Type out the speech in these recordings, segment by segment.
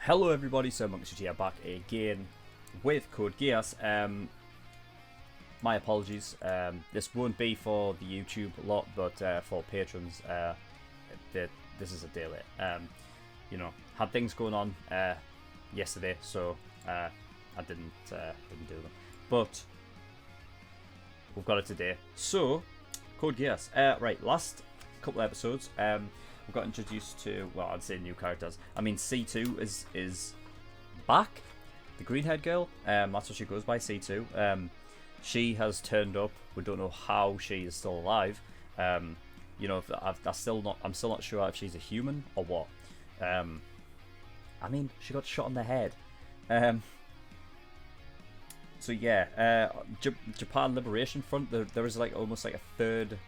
Hello everybody, SirMonkeySuit here, back again with code Geass. My apologies, this won't be for the YouTube lot, but for patrons, this is a day late. You know, had things going on yesterday, so I didn't do them, but we've got it today. So, code Geass. Right, last couple of episodes, we got introduced to, well, I'd say new characters. I mean, C2 is back, the green-haired girl. That's what she goes by, C2. She has turned up. We don't know how she is still alive. You know, I'm still not sure if she's a human or what. I mean, she got shot on the head. So yeah, Japan Liberation Front. There is like almost like a third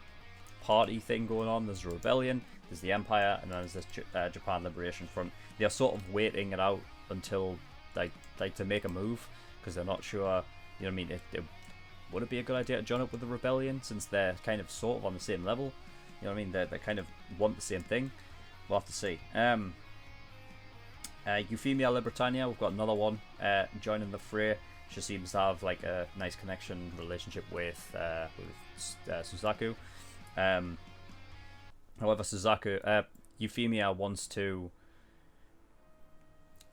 party thing going on. There's a rebellion, there's the Empire, and then there's this Japan Liberation Front. They're sort of waiting it out until like to make a move, because they're not sure. You know what I mean? Would it be a good idea to join up with the rebellion, since they're kind of sort of on the same level? You know what I mean? They kind of want the same thing. We'll have to see. Euphemia Libertania, we've got another one joining the fray. She seems to have like a nice connection relationship with Suzaku. However, Euphemia wants to.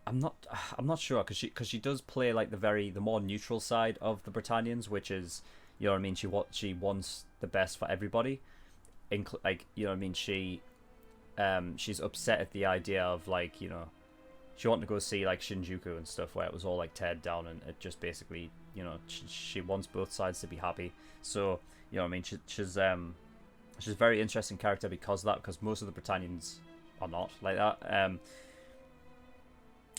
I'm not sure, because she does play like the more neutral side of the Britannians, which is, you know what I mean. She wants the best for everybody, like, you know what I mean. She's upset at the idea of, like, you know, she wanted to go see like Shinjuku and stuff where it was all like teared down, and it just basically, you know, she wants both sides to be happy. So, you know what I mean. She's a very interesting character because of that, because most of the Britannians are not like that.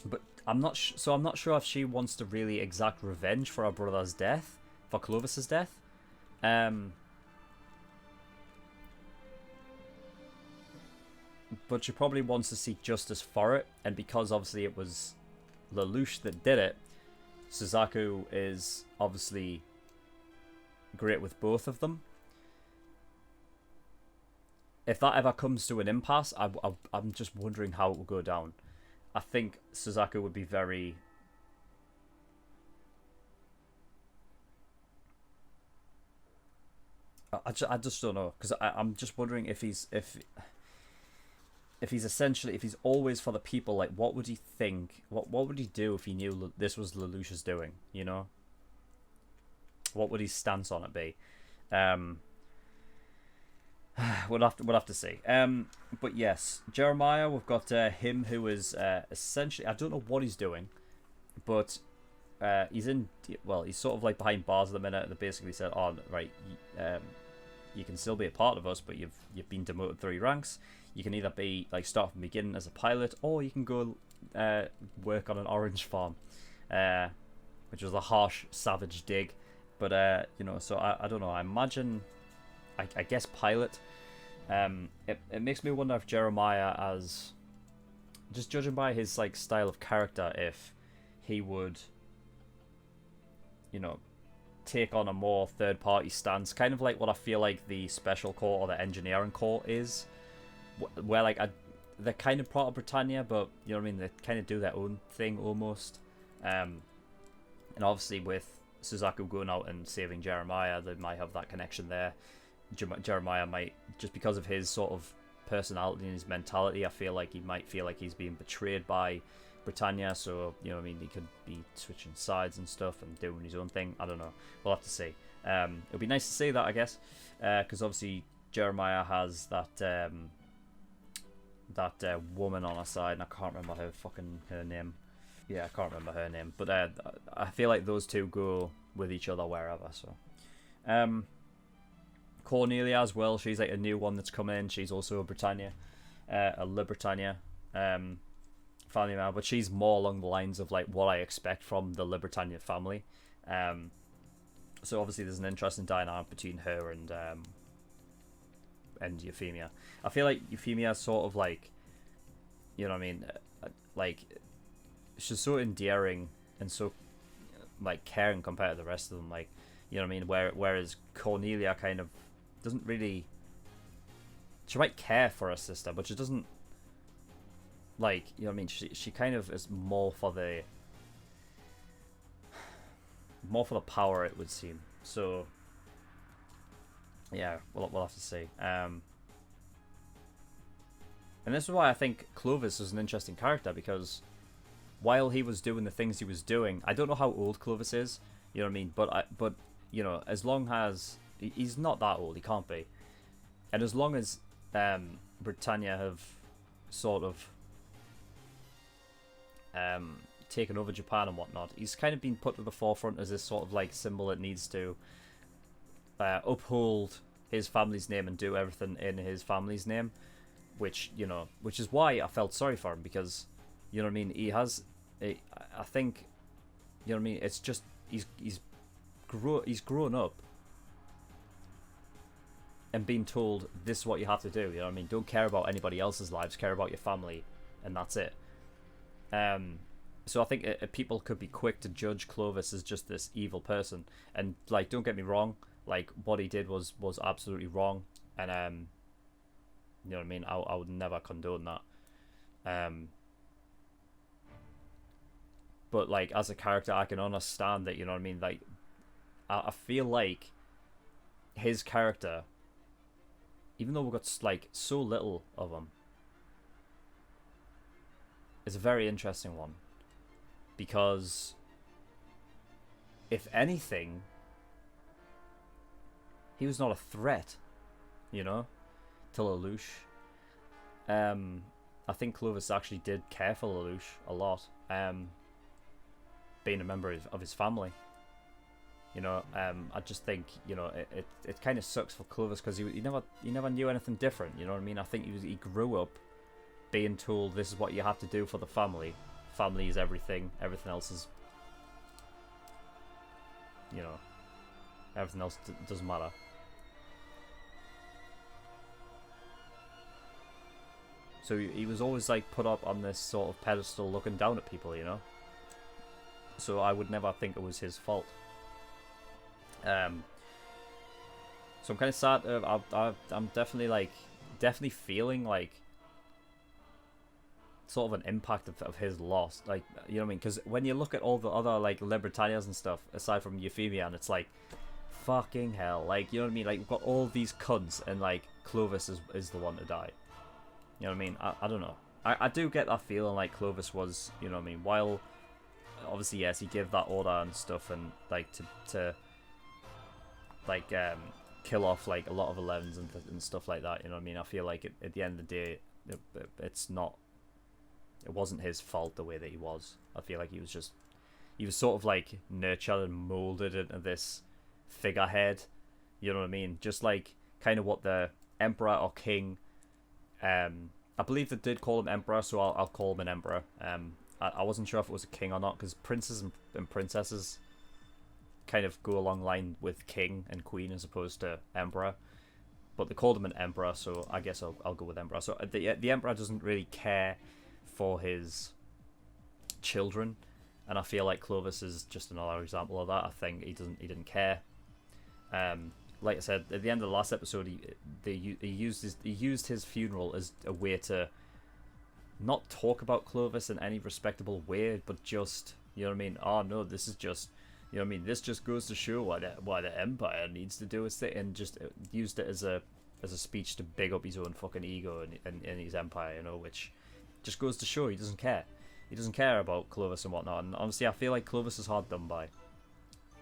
But I'm not sure if she wants to really exact revenge for her brother's death, for Clovis's death. But she probably wants to seek justice for it, and because obviously it was Lelouch that did it, Suzaku is obviously great with both of them. If that ever comes to an impasse, I'm just wondering how it will go down. I think Suzaku would be very... I just don't know, because I'm just wondering if he's essentially, if he's always for the people, like, what would he think? What would he do if he knew this was Lelouch's doing? You know, what would his stance on it be? We'll have to see. But yes, Jeremiah, we've got him, who is essentially, I don't know what he's doing, but he's sort of like behind bars at the minute. They basically said, "Oh, right, you can still be a part of us, but you've been demoted 3 ranks. You can either be like start from the beginning as a pilot, or you can go work on an orange farm," which was a harsh, savage dig. But you know, so I don't know. I imagine, I guess pilot. It makes me wonder if Jeremiah, as just judging by his like style of character, if he would, you know, take on a more third-party stance, kind of like what I feel like the Special Corps or the Engineering Corps is, where like they're kind of part of Britannia, but you know what I mean, they kind of do their own thing almost. And obviously with Suzaku going out and saving Jeremiah, they might have that connection there. Jeremiah might, just because of his sort of personality and his mentality, I feel like he might feel like he's being betrayed by Britannia, so, you know what I mean, he could be switching sides and stuff and doing his own thing. I don't know, we'll have to see. It'll be nice to see that, I guess, because obviously Jeremiah has that woman on her side, and I can't remember her name. Yeah, I can't remember her name, but I feel like those two go with each other wherever. So Cornelia as well, she's like a new one that's come in. She's also a Britannia, a Libertania family member, but she's more along the lines of like what I expect from the Libertania family. So obviously there's an interesting dynamic between her and Euphemia. I feel like Euphemia is sort of like, you know what I mean, like, she's so endearing and so like caring compared to the rest of them, like, you know what I mean, whereas Cornelia kind of doesn't really, she might care for her sister, but she doesn't like, you know what I mean, she kind of is more for the power, it would seem. So yeah, we'll have to see. And this is why I think Clovis is an interesting character, because while he was doing the things he was doing, I don't know how old Clovis is, you know what I mean, but you know, as long as he's not that old, he can't be, and as long as Britannia have sort of taken over Japan and whatnot, he's kind of been put to the forefront as this sort of like symbol that needs to uphold his family's name and do everything in his family's name, which, you know, which is why I felt sorry for him, because, you know what I mean, he has I think, you know what I mean, it's just he's grown up and being told this is what you have to do, you know what I mean, don't care about anybody else's lives, care about your family, and that's it. So I think people could be quick to judge Clovis as just this evil person, and like, don't get me wrong, like, what he did was absolutely wrong, and you know what I mean, I would never condone that. But like, as a character, I can understand that, you know what I mean, like, I feel like his character, even though we've got like so little of him, is a very interesting one, because if anything, he was not a threat, you know, to Lelouch. I think Clovis actually did care for Lelouch a lot, being a member of his family. You know, I just think, you know, it kind of sucks for Clovis, because he never knew anything different. You know what I mean? I think he grew up being told this is what you have to do for the family. Family is everything. Everything else is, you know, everything else doesn't matter. So he was always like put up on this sort of pedestal, looking down at people, you know. So I would never think it was his fault. So I'm kind of sad. I'm definitely feeling like sort of an impact of his loss. Like, you know what I mean? Because when you look at all the other like Libertanias and stuff, aside from Euphemia, and it's like, fucking hell. Like, you know what I mean? Like, we've got all these cunts, and like Clovis is the one to die. You know what I mean? I don't know. I do get that feeling like Clovis was, you know what I mean, while obviously, yes, he gave that order and stuff, and like to like kill off like a lot of 11s and stuff like that, you know what I mean? I feel like at the end of the day, it wasn't his fault the way that he was. I feel like he was sort of like nurtured and molded into this figurehead, you know what I mean? Just like kind of what the emperor or king, I believe they did call him emperor, so I'll call him an emperor. I wasn't sure if it was a king or not, because princes and princesses kind of go along line with king and queen as opposed to emperor, but they called him an emperor, so I guess I'll go with emperor. So the emperor doesn't really care for his children, and I feel like Clovis is just another example of that. I think he didn't care. Like I said at the end of the last episode, he used his funeral as a way to not talk about Clovis in any respectable way, but just, you know what I mean, oh no, this is just, you know what I mean, this just goes to show why the Empire needs to do its thing, and just used it as a speech to big up his own fucking ego and his empire, you know, which just goes to show he doesn't care. He doesn't care about Clovis and whatnot, and honestly I feel like Clovis is hard done by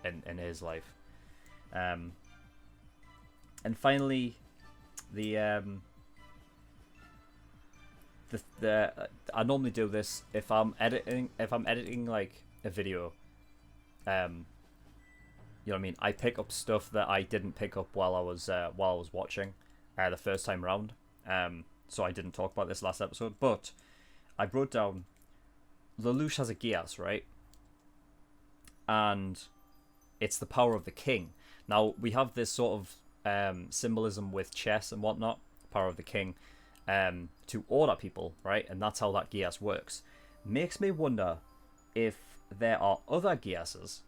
in his life. And finally, I normally do this if I'm editing like a video. You know what I mean? I pick up stuff that I didn't pick up while I was watching the first time round. So I didn't talk about this last episode, but I wrote down Lelouch has a Geass, right? And it's the power of the king. Now we have this sort of symbolism with chess and whatnot, power of the king, to order people, right? And that's how that Geass works. Makes me wonder if there are other Geasses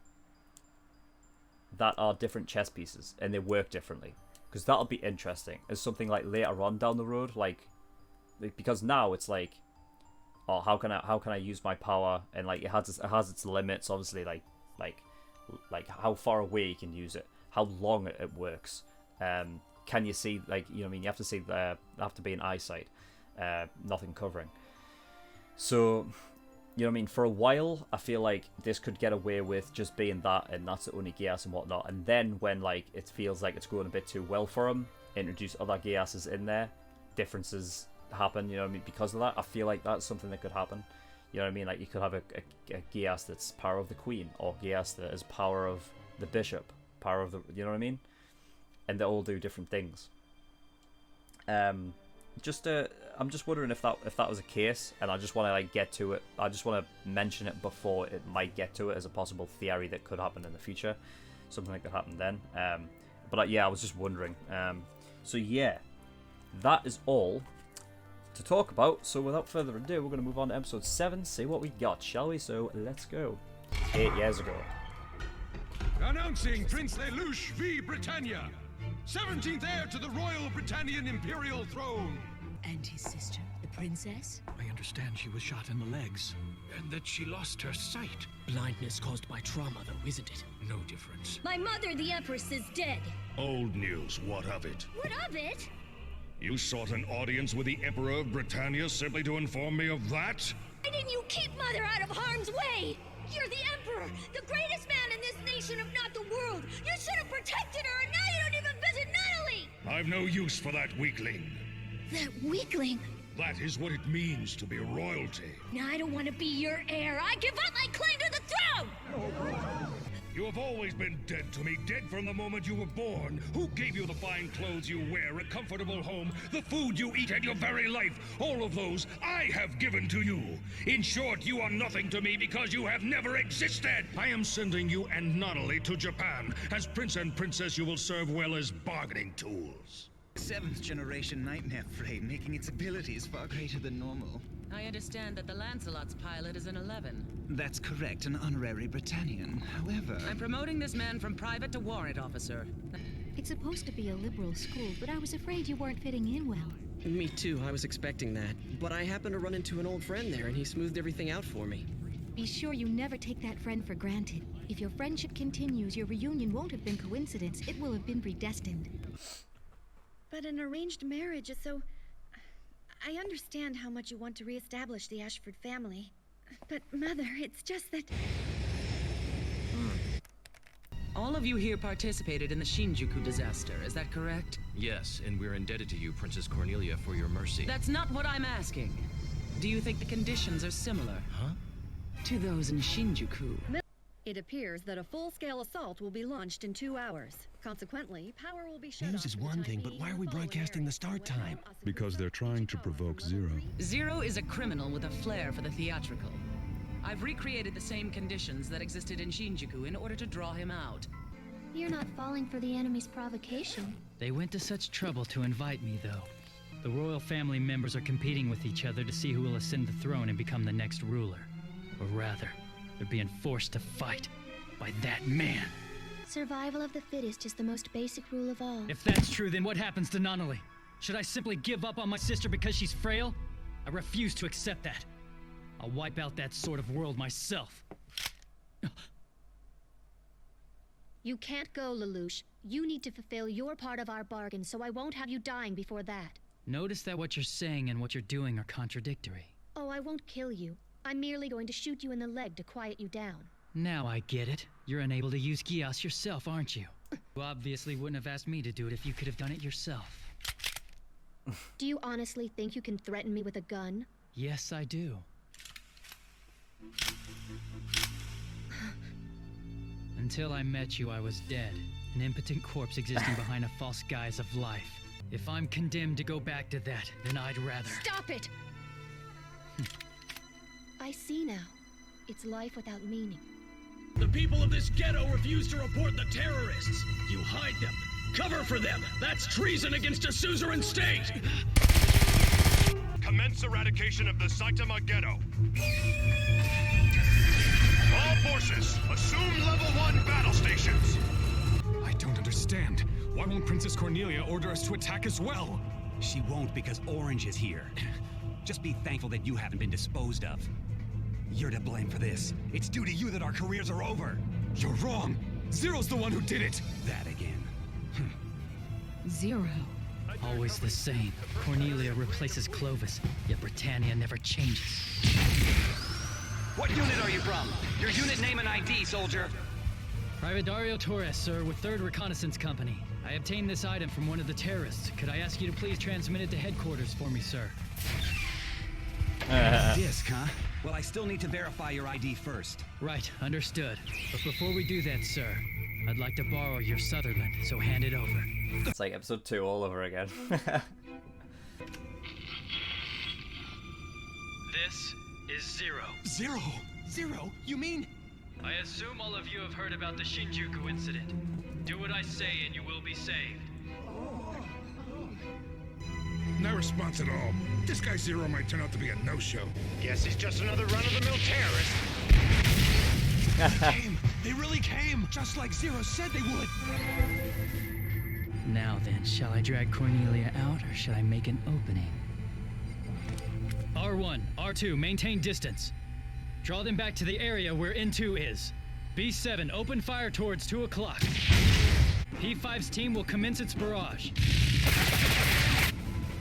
that are different chess pieces and they work differently, because that'll be interesting as something like later on down the road, like because now it's like or how can I use my power, and like it has its limits, obviously, like how far away you can use it, how long it works. Can you see, like, you know what I mean, you have to see have to be in eyesight, nothing covering. So, you know what I mean, for a while I feel like this could get away with just being that, and that's the only Geass and whatnot, and then when like it feels like it's going a bit too well for him, introduce other Geasses in there, differences happen, you know what I mean, because of that. I feel like that's something that could happen, you know what I mean, like you could have a Geass that's power of the queen, or Geass that is power of the bishop, power of the, you know what I mean, and they all do different things. I'm just wondering if that was a case, and I just want to like get to it. I just want to mention it before it might get to it as a possible theory that could happen in the future, something that could happen then. But yeah, I was just wondering. So yeah, that is all to talk about. So without further ado, we're going to move on to episode 7, see what we got, shall we? So let's go. 8 years ago. Announcing Prince Lelouch v. Britannia, 17th heir to the Royal Britannian Imperial Throne. And his sister, the princess? I understand she was shot in the legs, and that she lost her sight. Blindness caused by trauma, though, isn't it? No difference. My mother, the Empress, is dead. Old news, what of it? What of it? You sought an audience with the Emperor of Britannia simply to inform me of that? Why didn't you keep Mother out of harm's way? You're the Emperor, the greatest man in this nation, if not the world. You should have protected her, and now you don't even visit Natalie! I've no use for that weakling. That weakling? That is what it means to be royalty. Now I don't want to be your heir. I give up my claim to the throne! You have always been dead to me, dead from the moment you were born. Who gave you the fine clothes you wear, a comfortable home, the food you eat, and your very life? All of those I have given to you. In short, you are nothing to me because you have never existed. I am sending you and Natalie to Japan. As prince and princess, you will serve well as bargaining tools. 7th generation nightmare freight, making its abilities far greater than normal. I understand that the Lancelot's pilot is an 11. That's correct, an honorary Britannian. However... I'm promoting this man from private to warrant officer. It's supposed to be a liberal school, but I was afraid you weren't fitting in well. Me too, I was expecting that. But I happened to run into an old friend there, and he smoothed everything out for me. Be sure you never take that friend for granted. If your friendship continues, your reunion won't have been coincidence, it will have been predestined. But an arranged marriage is so... I understand how much you want to reestablish the Ashford family. But, Mother, it's just that... All of you here participated in the Shinjuku disaster, is that correct? Yes, and we're indebted to you, Princess Cornelia, for your mercy. That's not what I'm asking. Do you think the conditions are similar? Huh? To those in Shinjuku? It appears that a full-scale assault will be launched in 2 hours. Consequently, power will be shut off. News is one thing, but why are we broadcasting the start time? Because they're trying to provoke Zero. Zero is a criminal with a flair for the theatrical. I've recreated the same conditions that existed in Shinjuku in order to draw him out. You're not falling for the enemy's provocation. They went to such trouble to invite me, though. The royal family members are competing with each other to see who will ascend the throne and become the next ruler. Or rather, they're being forced to fight by that man. Survival of the fittest is the most basic rule of all. If that's true, then what happens to Natalie? Should I simply give up on my sister because she's frail? I refuse to accept that. I'll wipe out that sort of world myself. You can't go, Lelouch. You need to fulfill your part of our bargain, so I won't have you dying before that. Notice that what you're saying and what you're doing are contradictory. Oh, I won't kill you. I'm merely going to shoot you in the leg to quiet you down. Now I get it. You're unable to use Geass yourself, aren't you? You obviously wouldn't have asked me to do it if you could have done it yourself. Do you honestly think you can threaten me with a gun? Yes, I do. Until I met you, I was dead. An impotent corpse existing behind a false guise of life. If I'm condemned to go back to that, then I'd rather... Stop it! I see now. It's life without meaning. The people of this ghetto refuse to report the terrorists. You hide them. Cover for them. That's treason against a suzerain state. Commence eradication of the Saitama Ghetto. All forces, assume level 1 battle stations. I don't understand. Why won't Princess Cornelia order us to attack as well? She won't because Orange is here. Just be thankful that you haven't been disposed of. You're to blame for this. It's due to you that our careers are over. You're wrong. Zero's the one who did it. That again. Zero. Always the same. Cornelia replaces Clovis, yet Britannia never changes. What unit are you from? Your unit name and ID, soldier. Private Dario Torres, sir, with 3rd Reconnaissance Company. I obtained this item from one of the terrorists. Could I ask you to please transmit it to headquarters for me, sir? Disc, huh? Well, I still need to verify your ID first. Right, understood. But before we do that, sir, I'd like to borrow your Sutherland, so hand it over. It's like episode 2 all over again. This is Zero. Zero? Zero? You mean? I assume all of you have heard about the Shinjuku incident. Do what I say and you will be saved. No response at all. This guy Zero might turn out to be a no-show. Guess he's just another run-of-the-mill terrorist. They came. They really came. Just like Zero said they would. Now then, shall I drag Cornelia out or shall I make an opening? R1, R2, maintain distance. Draw them back to the area where N2 is. B7, open fire towards 2 o'clock. P5's team will commence its barrage.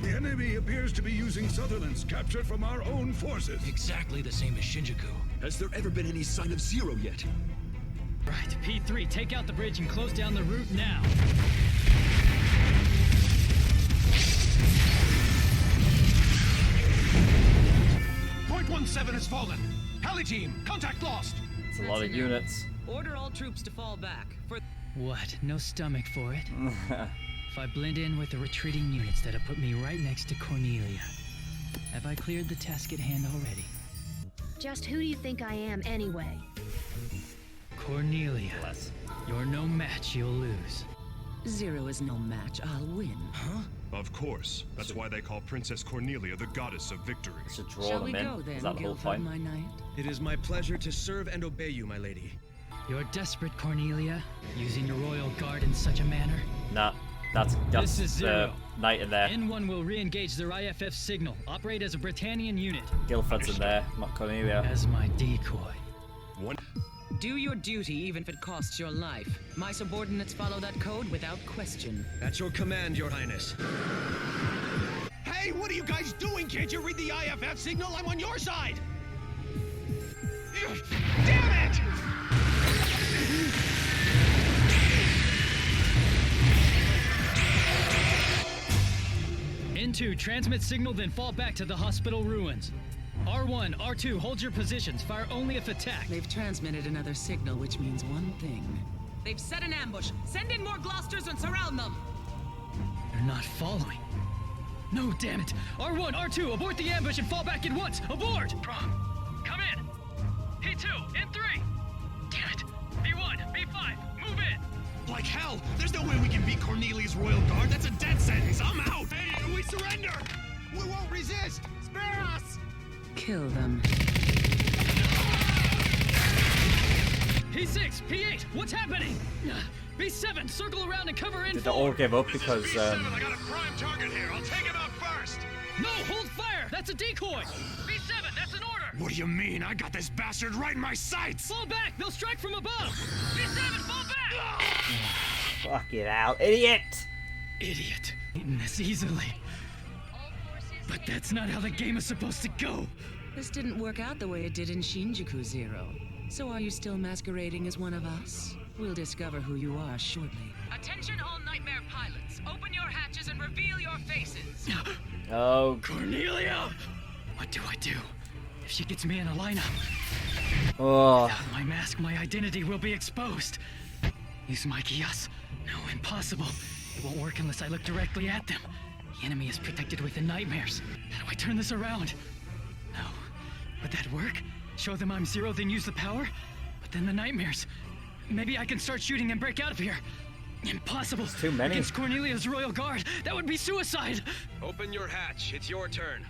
The enemy appears to be using Sutherlands captured from our own forces. Exactly the same as Shinjuku. Has there ever been any sign of Zero yet? Right, P3, take out the bridge and close down the route now. Point 17 has fallen. Heli team, contact lost. It's a lot of units. Order all troops to fall back. For What? No stomach for it? If I blend in with the retreating units, that'll put me right next to Cornelia. Have I cleared the task at hand already? Just who do you think I am, anyway? Cornelia. You're no match, you'll lose. Zero is no match. I'll win. Huh? Of course. That's why they call Princess Cornelia the goddess of victory. Should draw Shall them we in. go then, Is that the whole Guildford, point? my knight? It is my pleasure to serve and obey you, my lady. You're desperate, Cornelia, using your royal guard in such a manner. Nah, that's This is Zero. Knight in there. N1 will re-engage their IFF signal. Operate as a Britannian unit. Guildford's in there. Not Cornelia. As my decoy. Do your duty even if it costs your life. My subordinates follow that code without question. At your command, your highness. Hey, what are you guys doing? Can't you read the IFF signal? I'm on your side. Damn it! N2, transmit signal, then fall back to the hospital ruins. R1, R2, hold your positions. Fire only if attacked. They've transmitted another signal, which means one thing. They've set an ambush. Send in more Gloucesters and surround them. They're not following. No, damn it. R1, R2, abort the ambush and fall back at once. Abort! Prom, come in. P2, N3. Damn it. B1, B5, move in. Like hell! There's no way we can beat Cornelia's royal guard. That's a death sentence. I'm out. Hey, we surrender. We won't resist. Spare us. Kill them. P6, P8, what's happening? B7, circle around and cover in. Did they all give up because I got a prime target here. I'll take him out first. No, hold fire! That's a decoy! B7, that's an order! What do you mean? I got this bastard right in my sights. Fall back! They'll strike from above! B7, fall back! Fuck it out, idiot! Idiot. Eating this easily. But that's not how the game is supposed to go. This didn't work out the way it did in Shinjuku Zero. So are you still masquerading as one of us? We'll discover who you are shortly. Attention all Nightmare pilots. Open your hatches and reveal your faces. Oh, Cornelia! What do I do? If she gets me in a lineup, oh. without my mask, my identity will be exposed. Use my Geass. No, impossible. It won't work unless I look directly at them. The enemy is protected within nightmares. How do I turn this around? No. Would that work? Show them I'm Zero, then use the power? But then the nightmares. Maybe I can start shooting and break out of here. Impossible. It's too many. Against Cornelia's royal guard. That would be suicide. Open your hatch. It's your turn.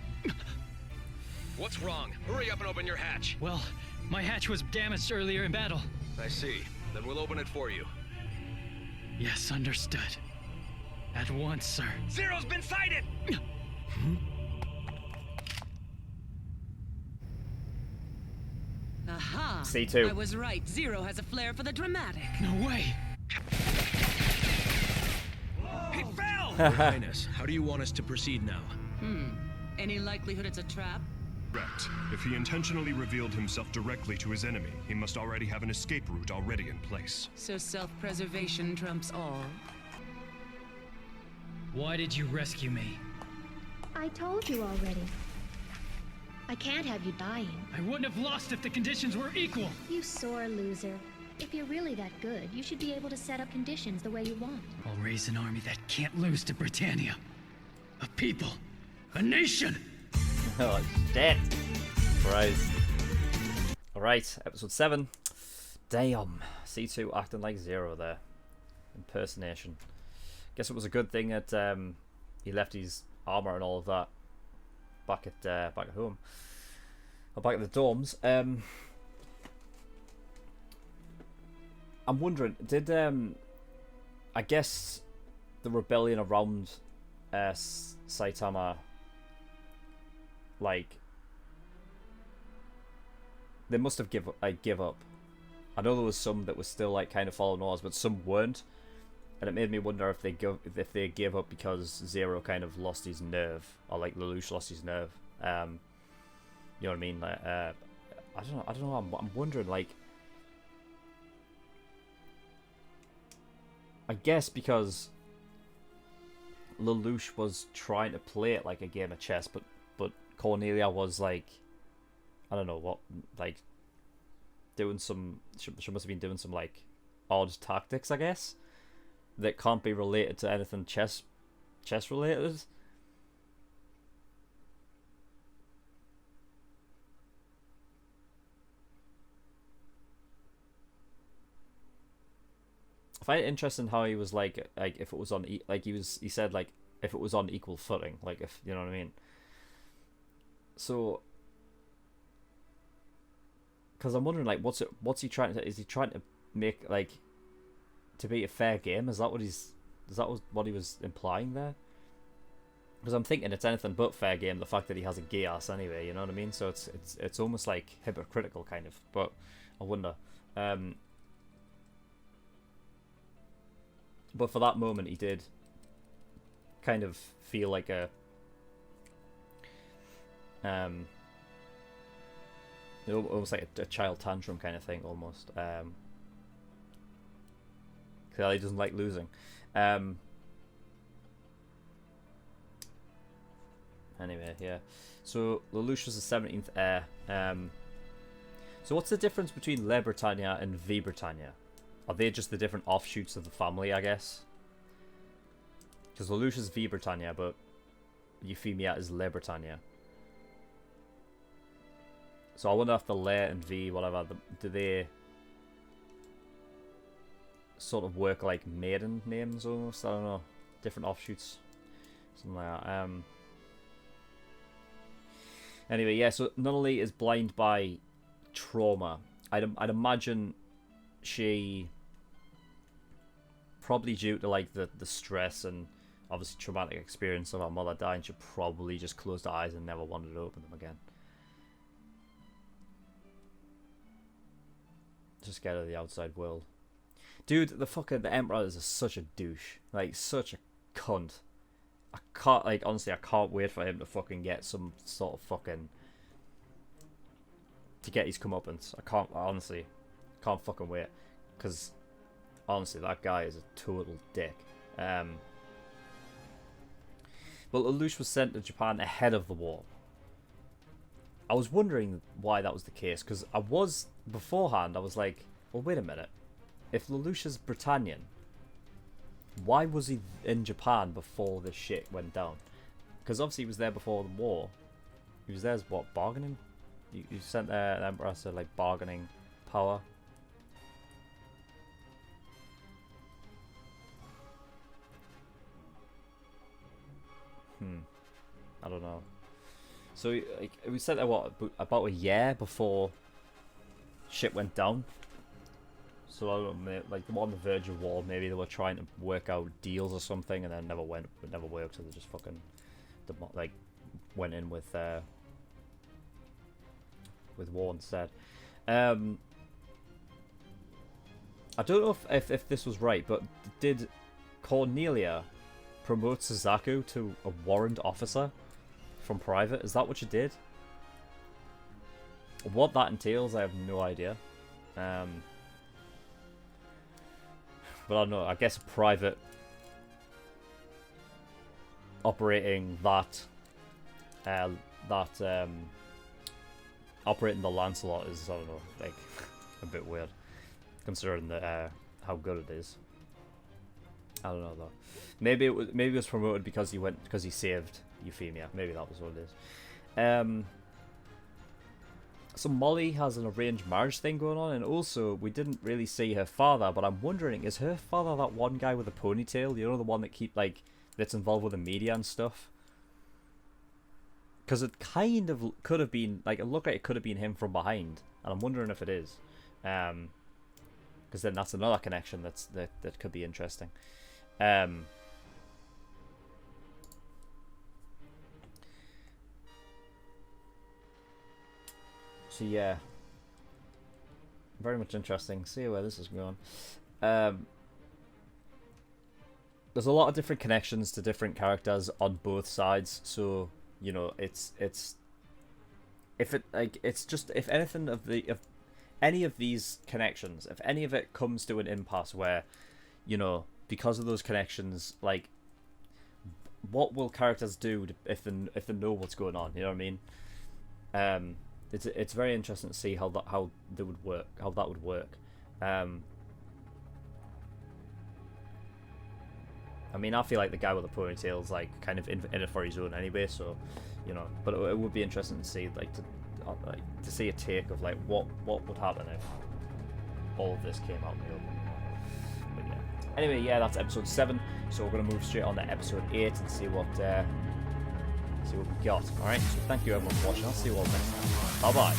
What's wrong? Hurry up and open your hatch. Well, my hatch was damaged earlier in battle. I see. Then we'll open it for you. Yes, understood. At once, sir. Zero's been sighted! Aha! C2. I was right. Zero has a flair for the dramatic. No way! He fell! Your Highness, how do you want us to proceed now? Any likelihood it's a trap? Correct. If he intentionally revealed himself directly to his enemy, he must already have an escape route already in place. So self-preservation trumps all? Why did you rescue me? I told you already. I can't have you dying. I wouldn't have lost if the conditions were equal. You sore loser. If you're really that good, you should be able to set up conditions the way you want. I'll raise an army that can't lose to Britannia. A people. A nation! Oh, shit. Christ. Alright, episode 7. Damn. C2 acting like Zero there. Impersonation. Guess it was a good thing that he left his armor and all of that back at home. Or back at the dorms. I'm wondering, did I guess the rebellion around Saitama, like, they must have give up. I know there was some that were still like kind of following orders, but some weren't, and it made me wonder if they gave up because Zero kind of lost his nerve, or like Lelouch lost his nerve. You know what I mean? Like, I don't know. I'm wondering, like, I guess because Lelouch was trying to play it like a game of chess, but Cornelia was like, I don't know what, like, doing some, she must have been doing some like odd tactics, I guess, that can't be related to anything chess related. I find it interesting how he was like if it was on he said like if it was on equal footing, like, if you know what I mean. So, because I'm wondering, like, what's he trying to? Is he trying to make, like, to be a fair game? Is that what he was implying there? Because I'm thinking it's anything but fair game. The fact that he has a Geass anyway, you know what I mean? So it's almost like hypocritical kind of. But I wonder. But for that moment, he did kind of feel like a almost like a child tantrum kind of thing, almost. Clearly doesn't like losing. Anyway, yeah. So Lelouch was the 17th heir. So what's the difference between Le Britannia and V Britannia? Are they just the different offshoots of the family, I guess? Because Lelouch is V Britannia, but Euphemia is Le Britannia. So I wonder if the Le and V, whatever, do they sort of work like maiden names almost? I don't know. Different offshoots. Something like that. Anyway, yeah, so Nunnally is blind by trauma. I'd imagine she, probably due to like the stress and obviously traumatic experience of her mother dying, she probably just closed her eyes and never wanted to open them again. Just scared of the outside world. Dude, the Emperor is such a douche. Like, such a cunt. I can't, like, honestly, I can't wait for him to fucking get some sort of fucking, to get his comeuppance. I honestly can't fucking wait. Because, honestly, that guy is a total dick. But Lelouch was sent to Japan ahead of the war. I was wondering why that was the case, because beforehand, I was like, well, wait a minute. If Lelouch is Britannian, why was he in Japan before this shit went down? Because obviously he was there before the war. He was there as, what, bargaining? You sent there an emperor as like bargaining power. I don't know. So like, we sent there, what, about a year before shit went down. So I don't know, like, on the verge of war, maybe they were trying to work out deals or something, and then never worked, so they just fucking like went in with war instead. I don't know if this was right, but did Cornelia promote Suzaku to a warrant officer from private? Is that what she did? What that entails, I have no idea. But I don't know. I guess a private operating that operating the Lancelot is, I don't know, like a bit weird, considering the how good it is. I don't know though. Maybe it was promoted because he saved Euphemia. Maybe that was what it is. So Molly has an arranged marriage thing going on, and also we didn't really see her father, but I'm wondering, is her father that one guy with a ponytail? You know, the one that that's involved with the media and stuff? Because it kind of could have been, like, it looked like it could have been him from behind, and I'm wondering if it is. Because then that's another connection that could be interesting. So yeah, very much interesting. See where this is going. There's a lot of different connections to different characters on both sides. So you know, it's if any of these connections, if any of it comes to an impasse where, you know, because of those connections, like, what will characters do if they know what's going on? You know what I mean? It's very interesting to see how that would work. I mean, I feel like the guy with the ponytail is like kind of in it for his own anyway, so you know. But it would be interesting to see to see a take of like what would happen if all of this came out in the open. But yeah. Anyway, yeah, that's episode 7. So we're gonna move straight on to episode 8 and see what we got. All right. So thank you everyone for watching. I'll see you all next time. Bye bye.